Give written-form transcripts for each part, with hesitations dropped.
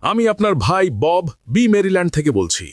আমি আপনার ভাই বব মেরিল্যান্ড থেকে বলছি।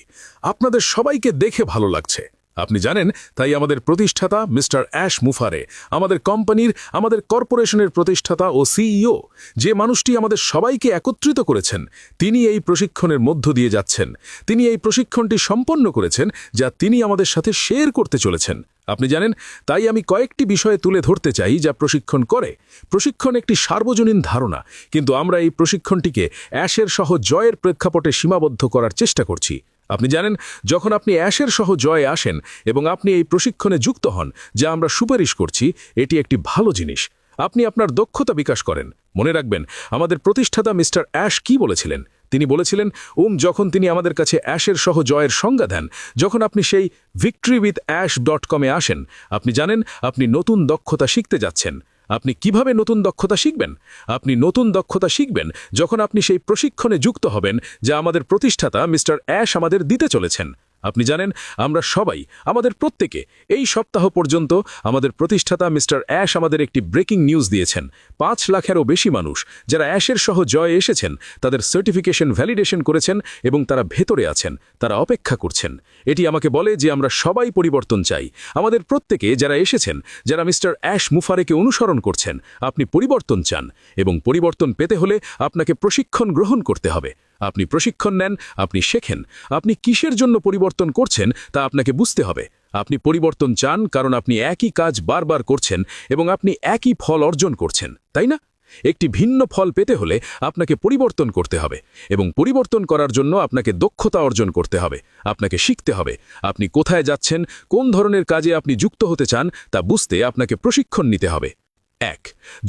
আপনাদের সবাইকে দেখে ভালো লাগছে। আপনি জানেন, তাই আমাদের প্রতিষ্ঠাতা মিস্টার অ্যাশ মুফারে, আমাদের কোম্পানির, আমাদের কর্পোরেশনের প্রতিষ্ঠাতা ও সিইও, যে মানুষটি আমাদের সবাইকে একত্রিত করেছেন, তিনি এই প্রশিক্ষণের মধ্য দিয়ে যাচ্ছেন। তিনি এই প্রশিক্ষণটি সম্পন্ন করেছেন, যা তিনি আমাদের সাথে শেয়ার করতে চলেছেন। আপনি জানেন, তাই আমি কয়েকটি বিষয়ে তুলে ধরতে চাই যা প্রশিক্ষণ করে। প্রশিক্ষণ একটি সার্বজনীন ধারণা, কিন্তু আমরা এই প্রশিক্ষণটিকে অ্যাশের সহ জয়ের প্রেক্ষাপটে সীমাবদ্ধ করার চেষ্টা করছি। আপনি জানেন, যখন আপনি অ্যাশের সহ জয়ে আসেন এবং আপনি এই প্রশিক্ষণে যুক্ত হন, যা আমরা সুপারিশ করছি, এটি একটি ভালো জিনিস। আপনি আপনার দক্ষতা বিকাশ করেন। মনে রাখবেন, আমাদের প্রতিষ্ঠাতা মিস্টার অ্যাশ কি বলেছিলেন? তিনি বলেছিলেন, যখন তিনি আমাদের কাছে অ্যাশের সহ জয়ের সংজ্ঞা দেন, যখন আপনি সেই victorywithash.com-এ আসেন, আপনি জানেন আপনি নতুন দক্ষতা শিখতে যাচ্ছেন। আপনি কিভাবে নতুন দক্ষতা শিখবেন? আপনি নতুন দক্ষতা শিখবেন যখন আপনি সেই প্রশিক্ষণে যুক্ত হবেন, যা আমাদের প্রতিষ্ঠাতা মিস্টার অ্যাশ আমাদের দিতে চলেছেন। আপনি জানেন, আমরা সবাই, আমাদের প্রত্যেকে, এই সপ্তাহ পর্যন্ত আমাদের প্রতিষ্ঠাতা মিস্টার অ্যাশ আমাদের একটি ব্রেকিং নিউজ দিয়েছেন। 5 লাখেরও বেশি মানুষ যারা অ্যাশের সহ জয়ে এসেছেন, তাদের সার্টিফিকেশন ভ্যালিডেশন করেছেন এবং তারা ভেতরে আছেন, তারা অপেক্ষা করছেন। এটি আমাকে বলে যে আমরা সবাই পরিবর্তন চাই। আমাদের প্রত্যেকে যারা এসেছেন, যারা মিস্টার অ্যাশ মুফারেকে অনুসরণ করছেন, আপনি পরিবর্তন চান, এবং পরিবর্তন পেতে হলে আপনাকে প্রশিক্ষণ গ্রহণ করতে হবে। আপনি প্রশিক্ষণ নেন, আপনি শেখেন। আপনি কিসের জন্য পরিবর্তন করছেন তা আপনাকে বুঝতে হবে। আপনি পরিবর্তন চান কারণ আপনি একই কাজ বারবার করছেন এবং আপনি একই ফল অর্জন করছেন, তাই না? একটি ভিন্ন ফল পেতে হলে আপনাকে পরিবর্তন করতে হবে, এবং পরিবর্তন করার জন্য আপনাকে দক্ষতা অর্জন করতে হবে। আপনাকে শিখতে হবে আপনি কোথায় যাচ্ছেন, কোন ধরনের কাজে আপনি যুক্ত হতে চান তা বুঝতে আপনাকে প্রশিক্ষণ নিতে হবে। 1.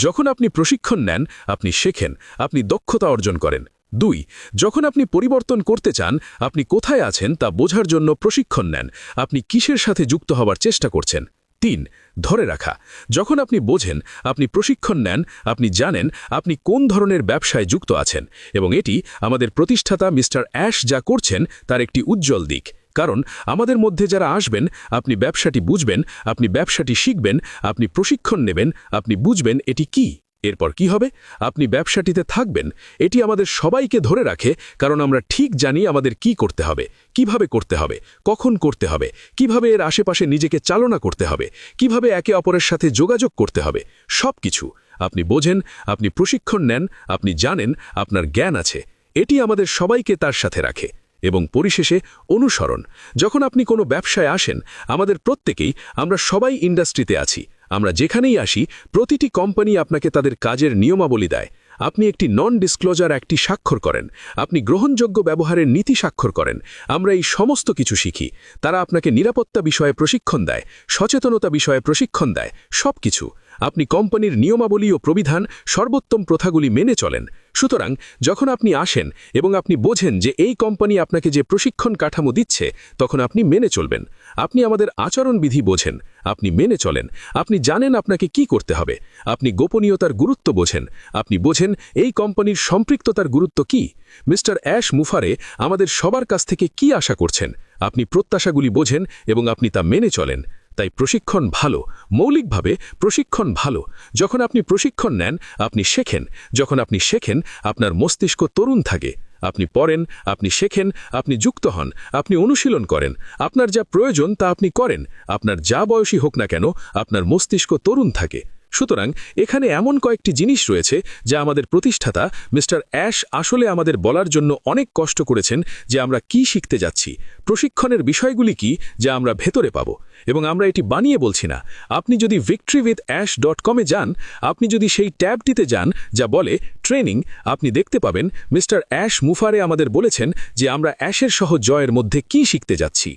যখন আপনি প্রশিক্ষণ নেন, আপনি শেখেন, আপনি দক্ষতা অর্জন করেন। 2. যখন আপনি পরিবর্তন করতে চান, আপনি কোথায় আছেন তা বোঝার জন্য প্রশিক্ষণ নেন, আপনি কিসের সাথে যুক্ত হবার চেষ্টা করছেন। 3. ধরে রাখা। যখন আপনি বোঝেন, আপনি প্রশিক্ষণ নেন, আপনি জানেন আপনি কোন ধরনের ব্যবসায় যুক্ত আছেন, এবং এটি আমাদের প্রতিষ্ঠাতা মিস্টার অ্যাশ যা করছেন তার একটি উজ্জ্বল দিক। কারণ আমাদের মধ্যে যারা আসবেন, আপনি ব্যবসাটি বুঝবেন, আপনি ব্যবসাটি শিখবেন, আপনি প্রশিক্ষণ নেবেন, আপনি বুঝবেন এটি কি। এরপর কি হবে? আপনি ব্যবসাটিতে থাকবেন। এটি আমাদের সবাইকে ধরে রাখে, কারণ আমরা ঠিক জানি আমাদের কি করতে হবে, কিভাবে করতে হবে, কখন করতে হবে, কিভাবে এর আশেপাশে নিজেকে চালনা করতে হবে, কিভাবে একে অপরের সাথে যোগাযোগ করতে হবে। সব কিছু আপনি বোঝেন, আপনি প্রশিক্ষণ নেন, আপনি জানেন, আপনার জ্ঞান আছে। এটি আমাদের সবাইকে তার সাথে রাখে। এবং পরিশেষে অনুসরণ। যখন আপনি কোনো ব্যবসায় আসেন, আমাদের প্রত্যেকেই, আমরা সবাই ইন্ডাস্ট্রিতে আছি, আমরা যেখানেই আসি, প্রতিটি কোম্পানি আপনাকে তাদের কাজের নিয়মাবলী দেয়। আপনি একটি নন ডিসক্লোজার একটি স্বাক্ষর করেন, আপনি গ্রহণযোগ্য ব্যবহারের নীতি স্বাক্ষর করেন। আমরা এই সমস্ত কিছু শিখি। তারা আপনাকে নিরাপত্তা বিষয়ে প্রশিক্ষণ দেয়, সচেতনতা বিষয়ে প্রশিক্ষণ দেয়, সব কিছু। আপনি কোম্পানির নিয়মাবলী ও প্রবিধান, সর্বোত্তম প্রথাগুলি মেনে চলেন। সুতরাং যখন আপনি আসেন এবং আপনি বোঝেন যে এই কোম্পানি আপনাকে যে প্রশিক্ষণ কাঠামো দিচ্ছে, তখন আপনি মেনে চলবেন। আপনি আমাদের আচরণবিধি বোঝেন, আপনি মেনে চলেন, আপনি জানেন আপনাকে কি করতে হবে। আপনি গোপনীয়তার গুরুত্ব বোঝেন, আপনি বোঝেন এই কোম্পানির সম্পৃক্ততার গুরুত্ব কি। মিস্টার অ্যাশ মুফারে আমাদের সবার কাছ থেকে কি আশা করছেন, আপনি প্রত্যাশাগুলি বোঝেন এবং আপনি তা মেনে চলেন। তাই প্রশিক্ষণ ভালো, মৌলিকভাবে প্রশিক্ষণ ভালো। যখন আপনি প্রশিক্ষণ নেন, আপনি শেখেন। যখন আপনি শেখেন, আপনার মস্তিষ্ক তরুণ থাকে। আপনি পড়েন, আপনি শেখেন, আপনি যুক্ত হন, আপনি অনুশীলন করেন। আপনার যা প্রয়োজন তা আপনি করেন। আপনার যা বয়সী হোক না কেন, আপনার মস্তিষ্ক তরুণ থাকে। সুতরাং এখানে এমন কয়েকটি জিনিস রয়েছে যা আমাদের প্রতিষ্ঠাতা মিস্টার অ্যাশ আসলে আমাদের বলার জন্য অনেক কষ্ট করেছেন, যে আমরা কি শিখতে যাচ্ছি, প্রশিক্ষণের বিষয়গুলি কি যা আমরা ভেতরে পাব। এবং আমরা এটি বানিয়ে বলছি না। আপনি যদি victorywithash.com-এ যান, আপনি যদি সেই ট্যাবটিতে যান যা বলে ট্রেনিং, আপনি দেখতে পাবেন মিস্টার অ্যাশ মুফারে আমাদের বলেছেন যে আমরা অ্যাশের সহ জয়ের মধ্যে কি শিখতে যাচ্ছি।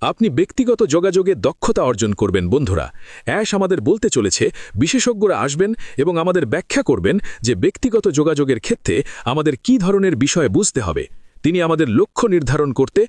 আপনি ব্যক্তিগত যোগাযোগে দক্ষতা অর্জন করবেন। বন্ধুরা, অ্যাশ আমাদের বলতে চলেছে, বিশেষজ্ঞরা আসবেন এবং আমাদের ব্যাখ্যা করবেন যে ব্যক্তিগত যোগাযোগের ক্ষেত্রে আমাদের কি ধরনের বিষয় বুঝতে হবে। তিনি আমাদের লক্ষ্য নির্ধারণ করতে,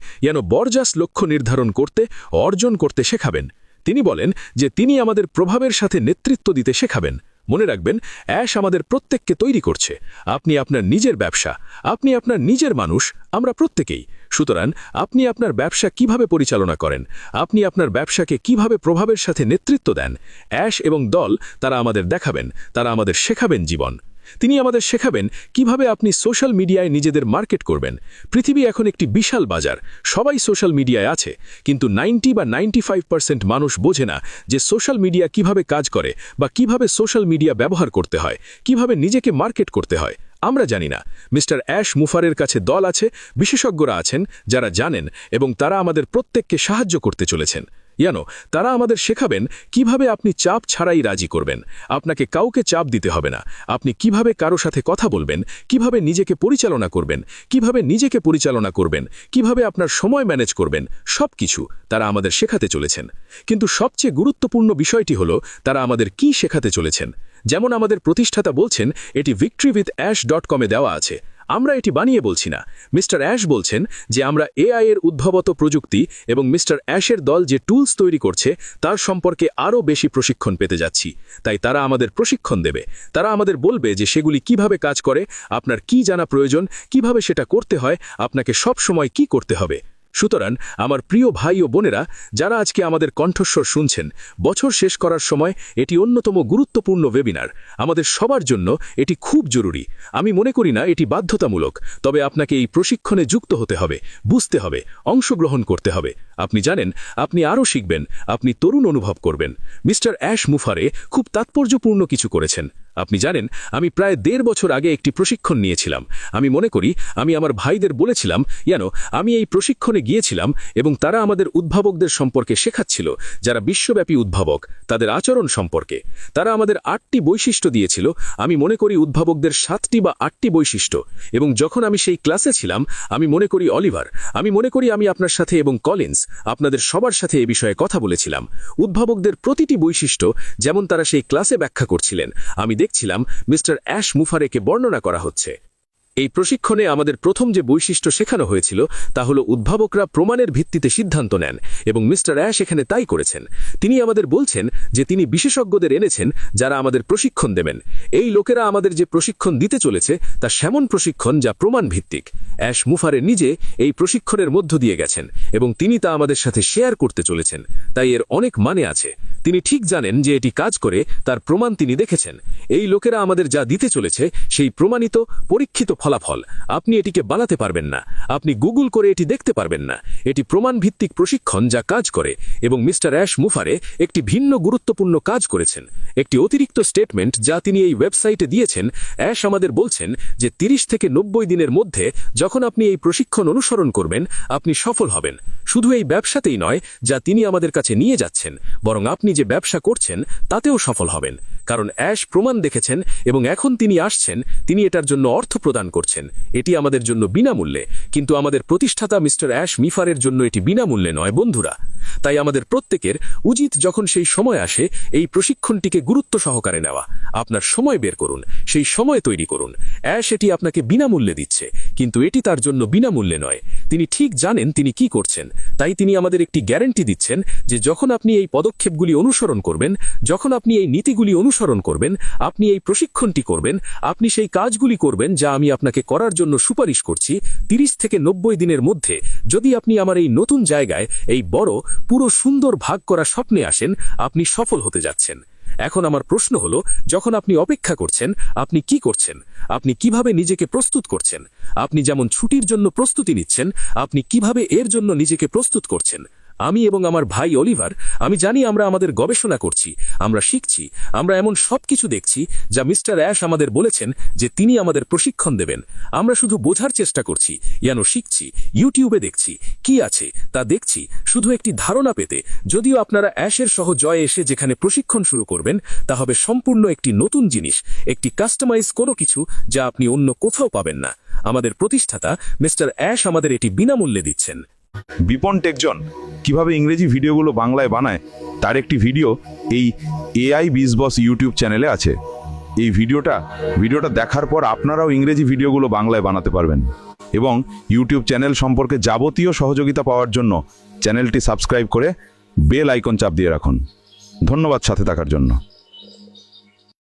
বরজাস লক্ষ্য নির্ধারণ করতে, অর্জন করতে শেখাবেন। তিনি বলেন যে তিনি আমাদের প্রভাবের সাথে নেতৃত্ব দিতে শেখাবেন। মনে রাখবেন, অ্যাশ আমাদের প্রত্যেককে তৈরি করছে। আপনি আপনার নিজের ব্যবসা, আপনি আপনার নিজের মানুষ, আমরা প্রত্যেকেই। সুতরাং আপনি আপনার ব্যবসা কিভাবে পরিচালনা করেন, আপনি আপনার ব্যবসাকে কিভাবে প্রভাবের সাথে নেতৃত্ব দেন, অ্যাশ এবং দল তারা আমাদের দেখাবেন, তারা আমাদের শেখাবেন জীবন। তিনি আমাদের শেখাবেন কিভাবে আপনি সোশ্যাল মিডিয়ায় নিজেদের মার্কেট করবেন। পৃথিবী এখন একটি বিশাল বাজার, সবাই সোশ্যাল মিডিয়ায় আছে, কিন্তু 90 বা 95% মানুষ বোঝে না যে সোশ্যাল মিডিয়া কিভাবে কাজ করে বা কিভাবে সোশ্যাল মিডিয়া ব্যবহার করতে হয়, কিভাবে নিজেকে মার্কেট করতে হয়। আমরা জানি না। মিস্টার অ্যাশ মুফারের কাছে দল আছে, বিশেষজ্ঞরা আছেন যারা জানেন, এবং তারা আমাদের প্রত্যেককে সাহায্য করতে চলেছেন। তারা আমাদের শেখাবেন কিভাবে আপনি চাপ ছাড়াই রাজি করবেন। আপনাকে কাউকে চাপ দিতে হবে না। আপনি কিভাবে কারো সাথে কথা বলবেন, কিভাবে নিজেকে পরিচালনা করবেন, কিভাবে আপনার সময় ম্যানেজ করবেন, সবকিছু তারা আমাদের শেখাতে চলেছেন। কিন্তু সবচেয়ে গুরুত্বপূর্ণ বিষয়টি হলো তারা আমাদের কি শেখাতে চলেছেন। যেমন আমাদের প্রতিষ্ঠাতা বলছেন, এটি victorywithash.com-এ দেওয়া আছে। আমরা এটি বানিয়ে বলছি না। মিস্টার অ্যাশ বলছেন যে আমরা এআই এর উদ্ভাবত প্রযুক্তি এবং মিস্টার অ্যাশের দল যে টুলস তৈরি করছে তার সম্পর্কে আরও বেশি প্রশিক্ষণ পেতে যাচ্ছি। তাই তারা আমাদের প্রশিক্ষণ দেবে। তারা আমাদের বলবে যে সেগুলি কিভাবে কাজ করে, আপনার কি জানা প্রয়োজন, কিভাবে সেটা করতে হয়, আপনাকে সব সময় কি করতে হবে। সুতরাং আমার প্রিয় ভাই ও বোনেরা, যারা আজকে আমাদের কণ্ঠস্বর শুনছেন, বছর শেষ করার সময় এটি অন্যতম গুরুত্বপূর্ণ ওয়েবিনার। আমাদের সবার জন্য এটি খুব জরুরি। আমি মনে করি না এটি বাধ্যতামূলক, তবে আপনাকে এই প্রশিক্ষণে যুক্ত হতে হবে, বুঝতে হবে, অংশগ্রহণ করতে হবে। আপনি জানেন, আপনি আরও শিখবেন, আপনি তরুণ অনুভব করবেন। মিস্টার অ্যাশ মুফারে খুব তাৎপর্যপূর্ণ কিছু করেছেন। আপনি জানেন, আমি প্রায় 1.5 বছর আগে একটি প্রশিক্ষণ নিয়েছিলাম। আমি মনে করি আমি আমার ভাইদের বলেছিলাম, আমি এই প্রশিক্ষণে গিয়েছিলাম এবং তারা আমাদের উদ্ভাবকদের সম্পর্কে শেখাচ্ছিল, যারা বিশ্বব্যাপী উদ্ভাবক, তাদের আচরণ সম্পর্কে। তারা আমাদের 8টি বৈশিষ্ট্য দিয়েছিল। আমি মনে করি উদ্ভাবকদের 7টি বা 8টি বৈশিষ্ট্য। এবং যখন আমি সেই ক্লাসে ছিলাম, আমি মনে করি অলিভার, আমি মনে করি আমি আপনার সাথে এবং কলিন্স আপনাদের সবার সাথে এ বিষয়ে কথা বলেছিলাম। উদ্ভাবকদের প্রতিটি বৈশিষ্ট্য যেমন তারা সেই ক্লাসে ব্যাখ্যা করছিলেন, আমি দেখছিলাম মিস্টার অ্যাশ মুফারেকে বর্ণনা করা হচ্ছে। এই প্রশিক্ষণে আমাদের প্রথম যে বৈশিষ্ট্য শেখানো হয়েছিল তা হলো উদ্ভাবকরা প্রমাণের ভিত্তিতে সিদ্ধান্ত নেন, এবং মিস্টার অ্যাশ এখানে তাই করেছেন। তিনি আমাদের বলছেন যে তিনি বিশেষজ্ঞদের এনেছেন যারা আমাদের প্রশিক্ষণ দেবেন। এই লোকেরা আমাদের যে প্রশিক্ষণ দিতে চলেছে তা সেমন প্রশিক্ষণ যা প্রমাণ ভিত্তিক। অ্যাশ মুফারে নিজে এই প্রশিক্ষণের মধ্য দিয়ে গেছেন এবং তিনি তা আমাদের সাথে শেয়ার করতে চলেছেন। তাই এর অনেক মানে আছে। তিনি ঠিক জানেন যে এটি কাজ করে, তার প্রমাণ তিনি দেখেছেন। এই লোকেরা আমাদের যা দিতে চলেছে সেই প্রমাণিত, পরীক্ষিত ফলাফল। আপনি এটিকে বানাতে পারবেন না, আপনি গুগল করে এটি দেখতে পারবেন না। এটি প্রমাণ ভিত্তিক প্রশিক্ষণ যা কাজ করে। এবং মিস্টার অ্যাশ মুফারে একটি ভিন্ন গুরুত্বপূর্ণ কাজ করেছেন, একটি অতিরিক্ত স্টেটমেন্ট যা তিনি এই ওয়েবসাইটে দিয়েছেন। অ্যাশ আমাদের বলছেন যে 30 থেকে 90 দিনের মধ্যে যখন আপনি এই প্রশিক্ষণ অনুসরণ করবেন, আপনি সফল হবেন। শুধু এই ব্যবসাতেই নয় যা তিনি আমাদের কাছে নিয়ে যাচ্ছেন, বরং আপনি যে ব্যবসা করছেন তাতেও সফল হবেন। কারণ অ্যাশ প্রমাণ দেখেছেন এবং এখন তিনি আসছেন, তিনি এটার জন্য অর্থ প্রদান করছেন। এটি আমাদের জন্য বিনামূল্যে, কিন্তু আমাদের প্রতিষ্ঠাতা মিস্টার অ্যাশ মুফারের জন্য এটি বিনামূল্যে নয়, বন্ধুরা। তাই আমাদের প্রত্যেকের উচিত যখন সেই সময় আসে এই প্রশিক্ষণটিকে গুরুত্ব সহকারে নেওয়া। আপনার সময় বের করুন, সেই সময় তৈরি করুন। অ্যাশ এটি আপনাকে বিনামূল্যে দিচ্ছে, কিন্তু এটি তার জন্য বিনামূল্যে নয়। তিনি ঠিক জানেন তিনি কি করছেন। তাই তিনি আমাদের একটি গ্যারান্টি দিচ্ছেন যে যখন আপনি এই পদক্ষেপগুলি অনুসরণ করবেন, যখন আপনি এই নীতিগুলি অনুসরণ করবেন, আপনি এই প্রশিক্ষণটি করবেন, আপনি সেই কাজগুলি করবেন যা আমি আপনাকে করার জন্য সুপারিশ করছি, 30 থেকে 90 দিনের মধ্যে যদি আপনি আমার এই নতুন জায়গায়, এই বড়, পুরো সুন্দর ভাগ করা স্বপ্নে আসেন, আপনি সফল হতে যাচ্ছেন। এখন আমার প্রশ্ন হলো, যখন আপনি অপেক্ষা করছেন, আপনি কি করছেন? আপনি কিভাবে নিজেকে প্রস্তুত করছেন? আপনি যেমন ছুটির জন্য প্রস্তুতি নিচ্ছেন, আপনি কিভাবে এর জন্য নিজেকে প্রস্তুত করছেন? আমি এবং আমার ভাই অলিভার, আমি জানি আমরা আমাদের গবেষণা করছি, আমরা শিখছি, আমরা এমন সবকিছু দেখছি যা মিস্টার অ্যাশ আমাদের বলেছেন যে তিনি আমাদের প্রশিক্ষণ দেবেন। আমরা শুধু বোঝার চেষ্টা করছি, শিখছি, ইউটিউবে দেখছি, কি আছে তা দেখছি, শুধু একটি ধারণা পেতে। যদিও আপনারা অ্যাশের সহ জয়ে এসে যেখানে প্রশিক্ষণ শুরু করবেন, তা হবে সম্পূর্ণ একটি নতুন জিনিস, একটি কাস্টমাইজ কোনো কিছু যা আপনি অন্য কোথাও পাবেন না। আমাদের প্রতিষ্ঠাতা মিস্টার অ্যাশ আমাদের এটি বিনামূল্যে দিচ্ছেন। বিপন টেকজন কিভাবে ইংরেজি ভিডিওগুলো বাংলায় বানায় তার একটি ভিডিও এই এআই বিজ বস ইউটিউব চ্যানেলে আছে। এই ভিডিওটা দেখার পর আপনারাও ইংরেজি ভিডিওগুলো বাংলায় বানাতে পারবেন। এবং ইউটিউব চ্যানেল সম্পর্কে যাবতীয় সহযোগিতা পাওয়ার জন্য চ্যানেলটি সাবস্ক্রাইব করে বেল আইকন চাপ দিয়ে রাখুন। ধন্যবাদ সাথে থাকার জন্য।